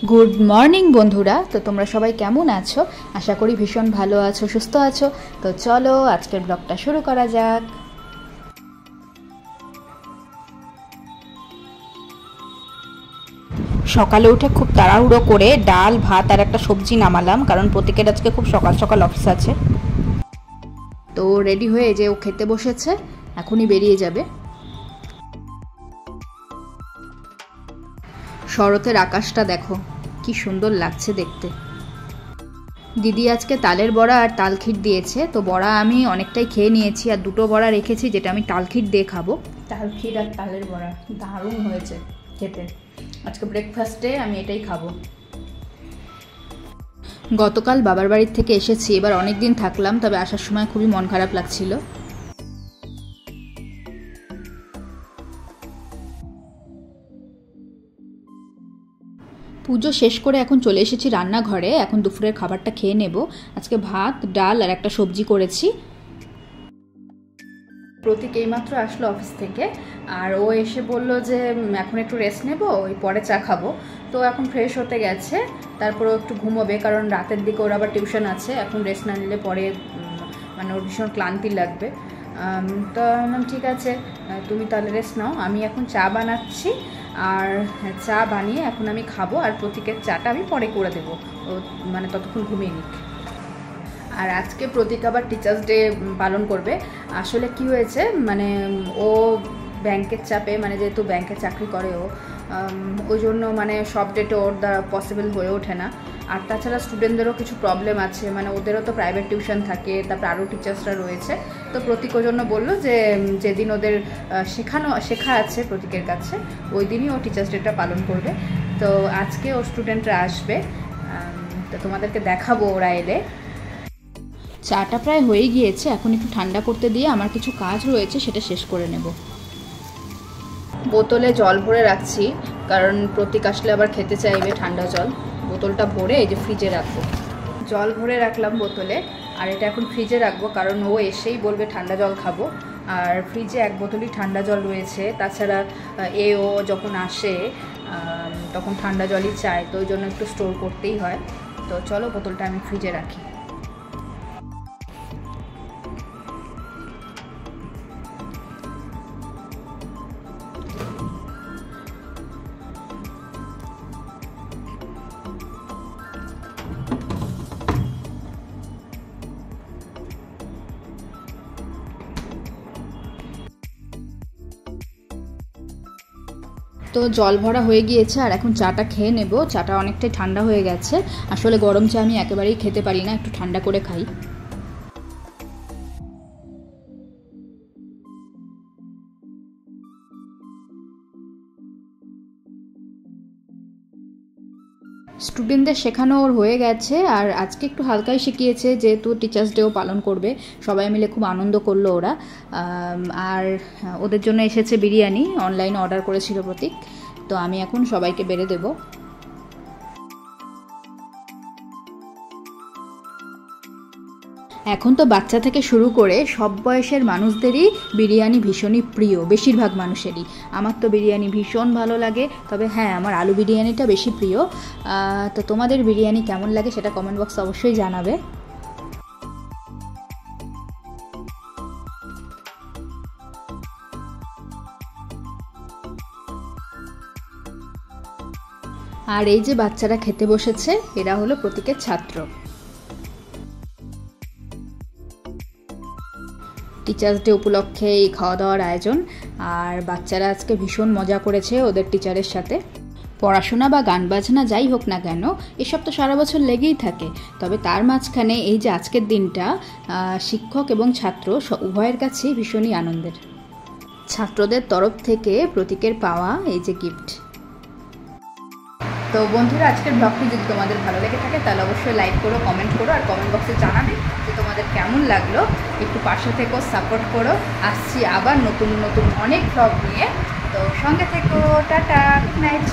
Good morning বন্ধুরা। তো তোমরা সবাই কেমন আছো? আশা করি ভীষণ ভালো আছো, সুস্থ আছো। তো চলো আজকের ব্লগটা শুরু করা যাক। সকালে উঠে খুব তাড়াহুড়ো করে ডাল ভাত আর একটা সবজি নামালাম, কারণ প্রত্যেকের আজকে খুব সকাল সকাল অফিস আছে। তো রেডি হয়ে যে ও খেতে বসেছে, এখনই বেরিয়ে যাবে। শরতের আকাশটা দেখো কি সুন্দর লাগছে দেখতে। দিদি আজকে তালের বড়া আর তালখির দিয়েছে। তো বড়া আমি অনেকটাই খেয়ে নিয়েছি, আর দুটো বড়া রেখেছি যেটা আমি তালখির দিয়ে খাবো। তালখির আর তালের বড়া দারুণ হয়েছে খেতে। আজকে ব্রেকফাস্টে আমি এটাই খাবো। গতকাল বাবার বাড়ির থেকে এসেছি, এবার অনেক দিন থাকলাম, তবে আসার সময় খুবই মন খারাপ লাগছিল। পুজো শেষ করে এখন চলে এসেছি রান্নাঘরে। এখন দুপুরের খাবারটা খেয়ে নেব। আজকে ভাত ডাল আর একটা সবজি করেছি। প্রতীক এইমাত্র আসলো অফিস থেকে, আর ও এসে বলল যে এখন একটু রেস্ট নেব, ওই পরে চা খাবো। তো এখন ফ্রেশ হতে গেছে, তারপরে একটু ঘুমোবে, কারণ রাতের দিকে ওর আবার টিউশন আছে। এখন রেস্ট না নিলে পরে মানে ওর ভীষণ ক্লান্তি লাগবে। তো বললাম ঠিক আছে, তুমি তাহলে রেস্ট নাও, আমি এখন চা বানাচ্ছি। আর চা বানিয়ে এখন আমি খাবো, আর প্রতীকের চাটা আমি পরে করে দেবো, ও মানে ততক্ষণ ঘুমিয়ে নিক। আর আজকে প্রতীক আবার টিচার্স ডে পালন করবে। আসলে কি হয়েছে, মানে ও ব্যাংকের চাপে, মানে যেহেতু ব্যাংকে চাকরি করে ও, ওই জন্য মানে সব ডেটে ওর দ্বারা পসিবল হয়ে ওঠে না। আর তাছাড়া স্টুডেন্টদেরও কিছু প্রবলেম আছে, মানে ওদেরও তো প্রাইভেট টিউশন থাকে, তারপর আরও টিচার্সরা রয়েছে। তো প্রতীক ওই জন্য বললো যে যেদিন ওদের শেখা আছে প্রতীকের কাছে, ওই দিনই ও টিচার্স ডেটা পালন করবে। তো আজকে ওর স্টুডেন্টরা আসবে, তো তোমাদেরকে দেখাবো ওরা এলে। চাটা প্রায় হয়ে গিয়েছে, এখন একটু ঠান্ডা করতে দিয়ে আমার কিছু কাজ রয়েছে সেটা শেষ করে নেব। বোতলে জল ভরে রাখছি, কারণ প্রতীক আসলে আবার খেতে চাইবে ঠান্ডা জল। বোতলটা ভরে এই যে ফ্রিজে রাখবো। জল ভরে রাখলাম বোতলে, আর এটা এখন ফ্রিজে রাখবো, কারণ ও এসেই বলবে ঠান্ডা জল খাবো। আর ফ্রিজে এক বোতলই ঠান্ডা জল রয়েছে। তাছাড়া ও যখন আসে তখন ঠান্ডা জলই চায়, তো ওই জন্য একটু স্টোর করতেই হয়। তো চলো বোতলটা আমি ফ্রিজে রাখি। তো জল ভরা হয়ে গিয়েছে, আর এখন চাটা খেয়ে নেব। চাটা অনেকটাই ঠান্ডা হয়ে গেছে। আসলে গরম চা আমি একেবারেই খেতে পারি না, একটু ঠান্ডা করে খাই। স্টুডেন্টদের শেখানো ওর হয়ে গেছে, আর আজকে একটু হালকাই শিখিয়েছে, যেহেতু টিচার্স ডেও পালন করবে। সবাই মিলে খুব আনন্দ করলো ওরা। আর ওদের জন্য এসেছে বিরিয়ানি, অনলাইনে অর্ডার করেছিল প্রতীক। তো আমি এখন সবাইকে বেড়ে দেবো। এখন তো বাচ্চা থেকে শুরু করে সব বয়সের মানুষদেরই বিরিয়ানি ভীষণই প্রিয়, বেশিরভাগ মানুষেরই। আমার তো বিরিয়ানি ভীষণ ভালো লাগে, তবে হ্যাঁ আমার আলু বিরিয়ানিটা বেশি প্রিয়। তো তোমাদের বিরিয়ানি কেমন লাগে সেটা কমেন্ট বক্সে অবশ্যই জানাবে। আর এই যে বাচ্চারা খেতে বসেছে, এরা হলো প্রতীকের ছাত্র। টিচার্স ডে উপলক্ষে এই খাওয়া দাওয়ার আয়োজন। আর বাচ্চারা আজকে ভীষণ মজা করেছে ওদের টিচারের সাথে। পড়াশোনা বা গান বাজনা যাই হোক না কেন, এসব তো সারা বছর লেগেই থাকে। তবে তার মাঝখানে এই যে আজকের দিনটা শিক্ষক এবং ছাত্র উভয়ের কাছেই ভীষণই আনন্দের। ছাত্রদের তরফ থেকে প্রতীকের পাওয়া এই যে গিফট। তো বন্ধুরা, আজকের ব্লগটি যদি তোমাদের ভালো লেগে থাকে তাহলে অবশ্যই লাইক করো, কমেন্ট করো, আর কমেন্ট বক্সে জানাবে যে তোমাদের কেমন লাগলো। একটু পাশে থেকো, সাপোর্ট করো। আসছি আবার নতুন নতুন অনেক ব্লগ নিয়ে। তো সঙ্গে থেকো। Tata, good night.